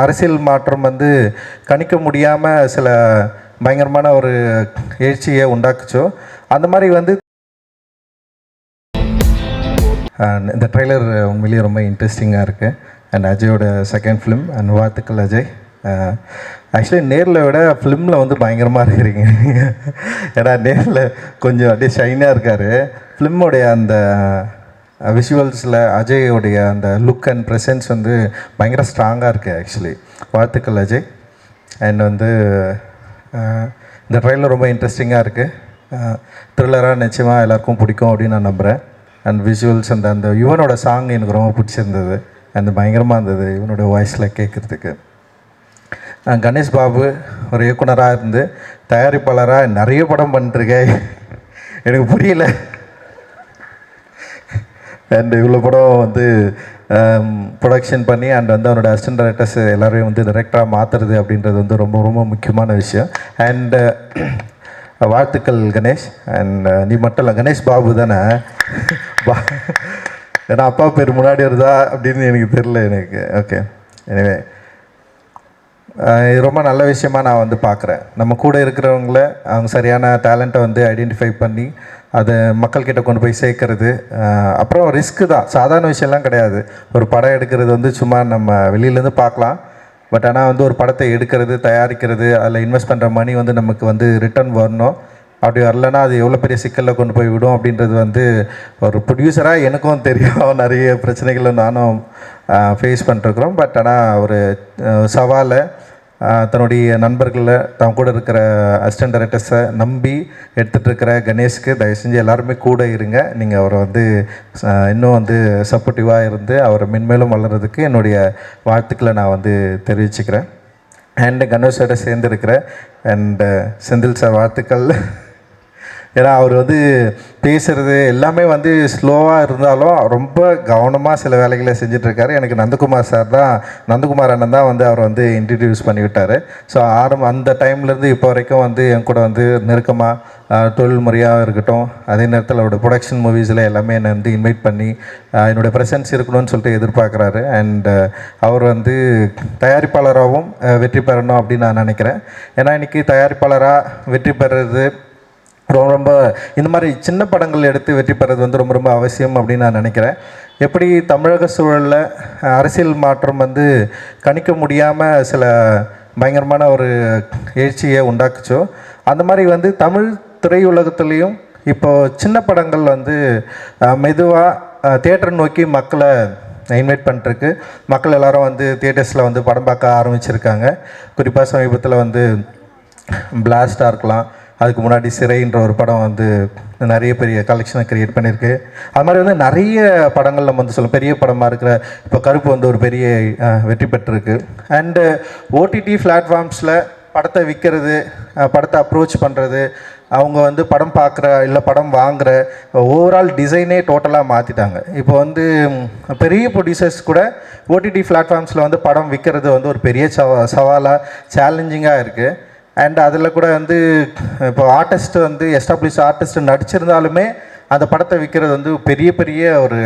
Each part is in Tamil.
அரசியல் மாற்றம் வந்து கணிக்க முடியாமல் சில பயங்கரமான ஒரு எழுச்சியை உண்டாக்குச்சோ அந்த மாதிரி வந்து இந்த ட்ரெய்லர் உண்மையிலேயே ரொம்ப இன்ட்ரெஸ்டிங்காக இருக்குது. அண்ட் அஜயோட செகண்ட் ஃபிலிம் அண்ட் வாழ்த்துக்கள் அஜய். ஆக்சுவலி நேரில் விட ஃபிலிமில் வந்து பயங்கரமாக இருக்கிறீங்க. ஏன்னா நேரில் கொஞ்சம் அப்படியே ஷைனாக இருக்கார். ஃபிலிமோடைய அந்த விஷுவல்ஸில் அஜயோடைய அந்த லுக் அண்ட் ப்ரெசன்ஸ் வந்து பயங்கர ஸ்ட்ராங்காக இருக்குது ஆக்சுவலி. வாழ்த்துக்கள் அஜய். அண்ட் வந்து இந்த ட்ரெய்லர் ரொம்ப இன்ட்ரெஸ்டிங்காக இருக்குது. த்ரில்லராக நிச்சயமாக எல்லாருக்கும் பிடிக்கும் அப்படின்னு நான் நம்புகிறேன். அண்ட் விஷுவல்ஸ் அந்த யுவனோட சாங் எனக்கு ரொம்ப பிடிச்சிருந்தது. அந்த பயங்கரமாக இருந்தது இவனோட வாய்ஸில் கேட்குறதுக்கு. கணேஷ் பாபு ஒரு இயக்குனராக இருந்து தயாரிப்பாளராக நிறைய படம் பண்ணிட்டுருக்கேன். எனக்கு புரியல. அண்ட் இவ்வளோ படம் வந்து ப்ரொடக்ஷன் பண்ணி அண்ட் வந்து அவனோட அசிஸ்டன்ட் டைரக்டர்ஸ் எல்லோரையும் வந்து டைரெக்டாக மாற்றுறது அப்படின்றது வந்து ரொம்ப ரொம்ப முக்கியமான விஷயம். அண்ட் வாழ்த்துக்கள் கணேஷ். அண்ட் நீ மட்டும் இல்லை, கணேஷ் பாபு தானே? ஏன்னா அப்பா பேர் முன்னாடி வருதா அப்படின்னு எனக்கு தெரில எனக்கு. ஓகே, எனவே இது ரொம்ப நல்ல விஷயமாக நான் வந்து பார்க்குறேன். நம்ம கூட இருக்கிறவங்கள அவங்க சரியான டேலண்ட்டை வந்து ஐடென்டிஃபை பண்ணி அதை மக்கள்கிட்ட கொண்டு போய் சேர்க்கறது. அப்புறம் ரிஸ்க்கு தான், சாதாரண விஷயம்லாம் கிடையாது. ஒரு படம் எடுக்கிறது வந்து சும்மா நம்ம வெளியிலேருந்து பார்க்கலாம். பட் ஆனால் வந்து ஒரு படத்தை எடுக்கிறது, தயாரிக்கிறது, அதில் இன்வெஸ்ட் பண்ணுற மணி வந்து நமக்கு வந்து ரிட்டர்ன் வரணும். அப்படி வரலன்னா அது எவ்வளோ பெரிய சிக்கலில் கொண்டு போய் விடும் அப்படின்றது வந்து ஒரு ப்ரொடியூசராக எனக்கும் தெரியும். நிறைய பிரச்சனைகளை நானும் ஃபேஸ் பண்ணிருக்கிறோம். பட் ஆனால் ஒரு சவாலை தன்னுடைய நண்பர்களை தான் கூட இருக்கிற அசிஸ்டன்ட் டைரக்டர்ஸை நம்பி எடுத்துகிட்டு இருக்கிற கணேஷ்க்கு தயவு செஞ்சு எல்லாருமே கூட இருங்க. நீங்கள் அவரை வந்து இன்னும் வந்து சப்போர்ட்டிவாக இருந்து அவரை மென்மேலும் வளர்கிறதுக்கு என்னுடைய வாழ்த்துக்களை நான் வந்து தெரிவிச்சுக்கிறேன். அண்டு கணேஷோட சேர்ந்துருக்கிறேன். அண்டு செந்தில் சார் வாழ்த்துக்கள். ஏன்னா அவர் வந்து பேசுகிறது எல்லாமே வந்து ஸ்லோவாக இருந்தாலும் ரொம்ப கவனமாக சில வேலைகளை செஞ்சிட்ருக்காரு. எனக்கு நந்தகுமார் அண்ணன் தான் வந்து அவர் வந்து இன்ட்ரடியூஸ் பண்ணிவிட்டார். ஸோ அந்த டைம்லேருந்து இப்போ வரைக்கும் வந்து என் கூட வந்து நெருக்கமாக தொழில் முறையாக இருக்கட்டும், அதே நேரத்தில் அவரோட ப்ரொடக்ஷன் மூவிஸில் எல்லாமே என்னை வந்து இன்வைட் பண்ணி என்னோடய ப்ரெசன்ஸ் இருக்கணும்னு சொல்லிட்டு எதிர்பார்க்குறாரு. அண்ட் அவர் வந்து தயாரிப்பாளராகவும் வெற்றி பெறணும் அப்படின்னு நான் நினைக்கிறேன். ஏன்னா இன்றைக்கி தயாரிப்பாளராக வெற்றி பெறுறது ரொம்ப இந்த மாதிரி சின்ன படங்கள் எடுத்து வெற்றி பெறது வந்து ரொம்ப ரொம்ப அவசியம் அப்படின்னு நான் நினைக்கிறேன். எப்படி தமிழக சூழலில் அரசியல் மாற்றம் வந்து கணிக்க முடியாமல் சில பயங்கரமான ஒரு எழுச்சியை உண்டாக்குச்சோ அந்த மாதிரி வந்து தமிழ் திரையுலகத்துலேயும் இப்போது சின்ன படங்கள் வந்து மெதுவாக தியேட்டர் நோக்கி மக்களை இன்வைட் பண்ணிட்டுருக்கு. மக்கள் எல்லோரும் வந்து தியேட்டர்ஸில் வந்து படம் பார்க்க ஆரம்பிச்சிருக்காங்க. குறிப்பாக சமீபத்தில் வந்து பிளாஸ்டாக இருக்கலாம், அதுக்கு முன்னாடி சிறைன்ற ஒரு படம் வந்து நிறைய பெரிய கலெக்ஷனை க்ரியேட் பண்ணியிருக்கு. அது மாதிரி வந்து நிறைய படங்கள் நம்ம வந்து சொல்ல பெரிய படமாக இருக்கிற இப்போ கருப்பு வந்து ஒரு பெரிய வெற்றி பெற்றிருக்கு. அண்டு ஓடிடி பிளாட்ஃபார்ம்ஸில் படத்தை விற்கிறது, படத்தை அப்ரோச் பண்ணுறது, அவங்க வந்து படம் பார்க்குற இல்லை படம் வாங்குகிற ஓவரால் டிசைனே டோட்டலாக மாற்றிட்டாங்க. இப்போ வந்து பெரிய ப்ரொடியூசர்ஸ் கூட ஓடிடி பிளாட்ஃபார்ம்ஸில் வந்து படம் விற்கிறது வந்து ஒரு பெரிய சவாலாக சேலஞ்சிங்காக இருக்குது. அண்ட் அதில் கூட வந்து இப்போ ஆர்டிஸ்ட் வந்து எஸ்டாப்ளிஷ் ஆர்டிஸ்ட் நடிச்சிருந்தாலுமே அந்த படத்தை விற்கிறது வந்து பெரிய பெரிய ஒரு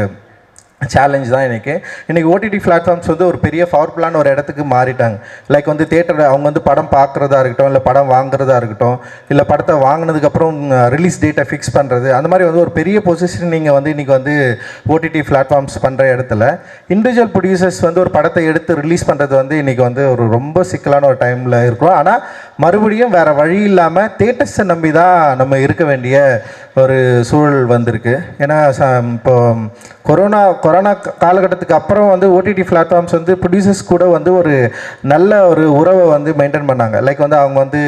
சேலஞ்ச் தான். இன்றைக்கி ஓடிடி பிளாட்ஃபார்ம்ஸ் வந்து ஒரு பெரிய பவர்ஃபுல்லான ஒரு இடத்துக்கு மாறிட்டாங்க. லைக் வந்து தேட்டரில் அவங்க வந்து படம் பார்க்குறதா இருக்கட்டும், இல்லை படம் வாங்குறதா இருக்கட்டும், இல்லை படத்தை வாங்கினதுக்கப்புறம் ரிலீஸ் டேட்டை ஃபிக்ஸ் பண்ணுறது, அந்த மாதிரி வந்து ஒரு பெரிய பொசிஷன் நீங்கள் வந்து இன்றைக்கி வந்து ஓடிடி பிளாட்ஃபார்ம்ஸ் பண்ணுற இடத்துல இண்டிவிஜுவல் ப்ரொடியூசர்ஸ் வந்து ஒரு படத்தை எடுத்து ரிலீஸ் பண்ணுறது வந்து இன்றைக்கி வந்து ஒரு ரொம்ப சிக்கலான ஒரு டைமில் இருக்கும். ஆனால் மறுபடியும் வேறு வழி இல்லாமல் தேட்டர்ஸை நம்பி தான் நம்ம இருக்க வேண்டிய ஒரு சூழல் வந்திருக்கு. ஏன்னா இப்போ கொரோனா காலகட்டத்துக்கு அப்புறம் வந்து ஓடிடி பிளாட்ஃபார்ம்ஸ் வந்து ப்ரொடியூசர்ஸ் கூட வந்து ஒரு நல்ல ஒரு உறவை வந்து மெயின்டைன் பண்ணாங்க. லைக் வந்து அவங்க வந்து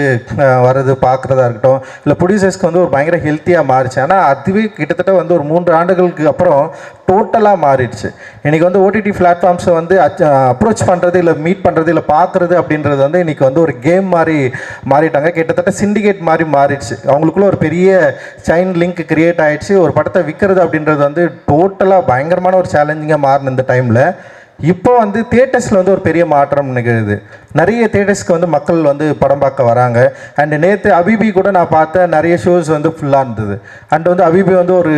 வர்றது பார்க்குறதா இருக்கட்டும், இல்லை ப்ரொடியூசர்ஸ்க்கு வந்து ஒரு பயங்கர ஹெல்த்தியாக மாறிச்சு. ஆனால் அதுவே கிட்டத்தட்ட வந்து ஒரு 3 ஆண்டுகளுக்கு அப்புறம் டோட்டலாக மாறிடுச்சு. இன்றைக்கி வந்து ஓடிடி பிளாட்ஃபார்ம்ஸை வந்து அப்ரோச் பண்ணுறது, இல்லை மீட் பண்ணுறது, இல்லை பார்க்குறது அப்படின்றது வந்து இன்றைக்கி வந்து ஒரு கேம் மாதிரி மாறிட்டாங்க. கிட்டத்தட்ட சிண்டிகேட் மாதிரி மாறிடுச்சு. அவங்களுக்குள்ள ஒரு பெரிய செயின் லிங்க் கிரியேட் ஆகிடுச்சு. ஒரு படத்தை விற்கிறது அப்படின்றது வந்து டோட்டலாக பயங்கரமான ஒரு சேலஞ்சிங்காக மாறின இந்த டைமில் இப்போ வந்து தியேட்டர்ஸில் வந்து ஒரு பெரிய மாற்றம் நிகழுது. நிறைய தியேட்டர்ஸ்க்கு வந்து மக்கள் வந்து படம் பார்க்க வராங்க. அண்டு நேற்று அபிபி கூட நான் பார்த்தேன், நிறைய ஷோஸ் வந்து ஃபுல்லாக இருந்தது. அண்டு வந்து அபிபி வந்து ஒரு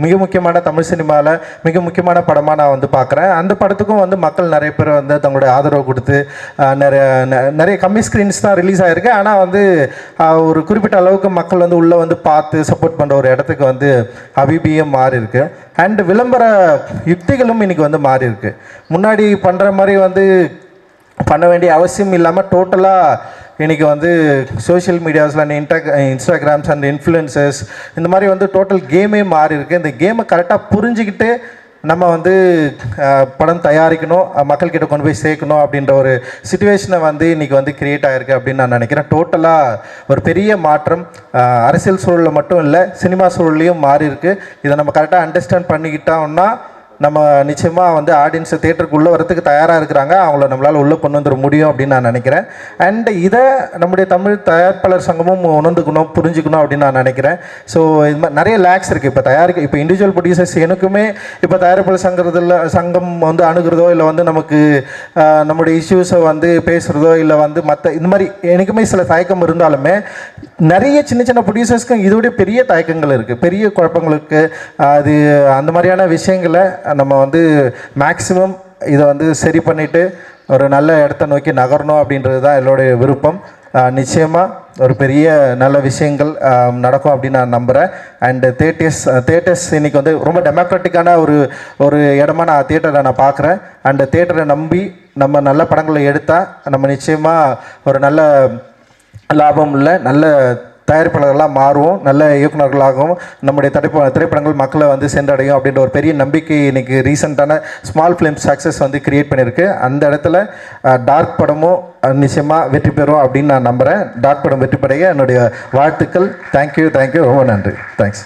மிக முக்கியமான தமிழ் சினிமாவில் மிக முக்கியமான படமாக நான் வந்து பார்க்குறேன். அந்த படத்துக்கும் வந்து மக்கள் நிறைய பேர் வந்து தங்களுடைய ஆதரவு கொடுத்து நிறைய கம்மி ஸ்க்ரீன்ஸ் தான் ரிலீஸ் ஆகிருக்கு. ஆனால் வந்து ஒரு குறிப்பிட்ட அளவுக்கு மக்கள் வந்து உள்ளே வந்து பார்த்து சப்போர்ட் பண்ணுற ஒரு இடத்துக்கு வந்து அபிபியும் மாறி இருக்கு. அண்டு விளம்பர யுக்திகளும் இன்றைக்கி வந்து மாறி இருக்கு. முன்னாடி பண்ணுற மாதிரி வந்து பண்ண வேண்டிய அவசியம் இல்லாமல் டோட்டலாக இன்றைக்கி வந்து சோஷியல் மீடியாஸில் இன்ஸ்டாகிராம்ஸ் அண்ட் இன்ஃப்ளூயன்சர்ஸ் இந்த மாதிரி வந்து டோட்டல் கேமே மாறி இருக்குது. இந்த கேமை கரெக்டாக புரிஞ்சுக்கிட்டு நம்ம வந்து படம் தயாரிக்கணும், மக்கள்கிட்ட கொண்டு போய் சேர்க்கணும் அப்படின்ற ஒரு சிச்சுவேஷனை வந்து இன்றைக்கி வந்து க்ரியேட் ஆகிருக்கு அப்படின்னு நான் நினைக்கிறேன். டோட்டலாக ஒரு பெரிய மாற்றம் அரசியல் சூழலில் மட்டும் இல்லை, சினிமா சூழல்லையும் மாறி இருக்குது. இதை நம்ம கரெக்டாக அண்டர்ஸ்டாண்ட் பண்ணிக்கிட்டோம்னா நம்ம நிச்சயமாக வந்து ஆடியன்ஸை தேட்டருக்கு உள்ளே வரத்துக்கு தயாராக இருக்கிறாங்க, அவங்கள நம்மளால் உள்ளே கொண்டு வந்துட முடியும் அப்படின்னு நான் நினைக்கிறேன். அண்ட் இதை நம்முடைய தமிழ் தயாரிப்பாளர் சங்கமும் உணர்ந்துக்கணும், புரிஞ்சுக்கணும் அப்படின்னு நான் நினைக்கிறேன். ஸோ இது மாதிரி நிறைய லேக்ஸ் இருக்குது. இப்போ இண்டிவிஜுவல் ப்ரொடியூசர்ஸ் எனக்குமே இப்போ தயாரிப்பாளர் சங்கம் வந்து அணுகிறதோ இல்லை வந்து நமக்கு நம்முடைய இஷ்யூஸை வந்து பேசுகிறதோ இல்லை வந்து மற்ற இந்த மாதிரி எனக்குமே சில தயக்கம் இருந்தாலுமே நிறைய சின்ன சின்ன ப்ரொடியூசர்ஸ்க்கும் இதோடைய பெரிய தயக்கங்கள் இருக்குது, பெரிய குழப்பங்களுக்கு. அது அந்த மாதிரியான விஷயங்களை நம்ம வந்து மேக்ஸிமம் இதை வந்து சரி பண்ணிவிட்டு ஒரு நல்ல இடத்த நோக்கி நகரணும் அப்படின்றது தான் என்னுடைய விருப்பம். நிச்சயமாக ஒரு பெரிய நல்ல விஷயங்கள் நடக்கும் அப்படின்னு நான் நம்புகிறேன். அண்டு தேட்டர்ஸ் இன்றைக்கி வந்து ரொம்ப டெமோக்ராட்டிக்கான ஒரு இடமா நான் தேட்டரை நான் பார்க்குறேன். அண்டு தேட்டரை நம்பி நம்ம நல்ல படங்களை எடுத்தால் நம்ம நிச்சயமாக ஒரு நல்ல லாபம் உள்ள நல்ல தயாரிப்பாளர்களாக மாறுவோம், நல்ல இயக்குநர்களாகவும் நம்முடைய திரைப்படங்கள் மக்களை வந்து சென்றடையும் அப்படின்ற ஒரு பெரிய நம்பிக்கை இன்றைக்கி ரீசெண்டான ஸ்மால் ஃபிலிம் சக்ஸஸ் வந்து கிரியேட் பண்ணியிருக்கு. அந்த இடத்துல டார்க் படமும் நிச்சயமாக வெற்றி பெறும் அப்படின்னு நான் நம்புகிறேன். டார்க் படம் வெற்றி பெறைய என்னுடைய வாழ்த்துக்கள். தேங்க்யூ, ரொம்ப நன்றி. தேங்க்ஸ்.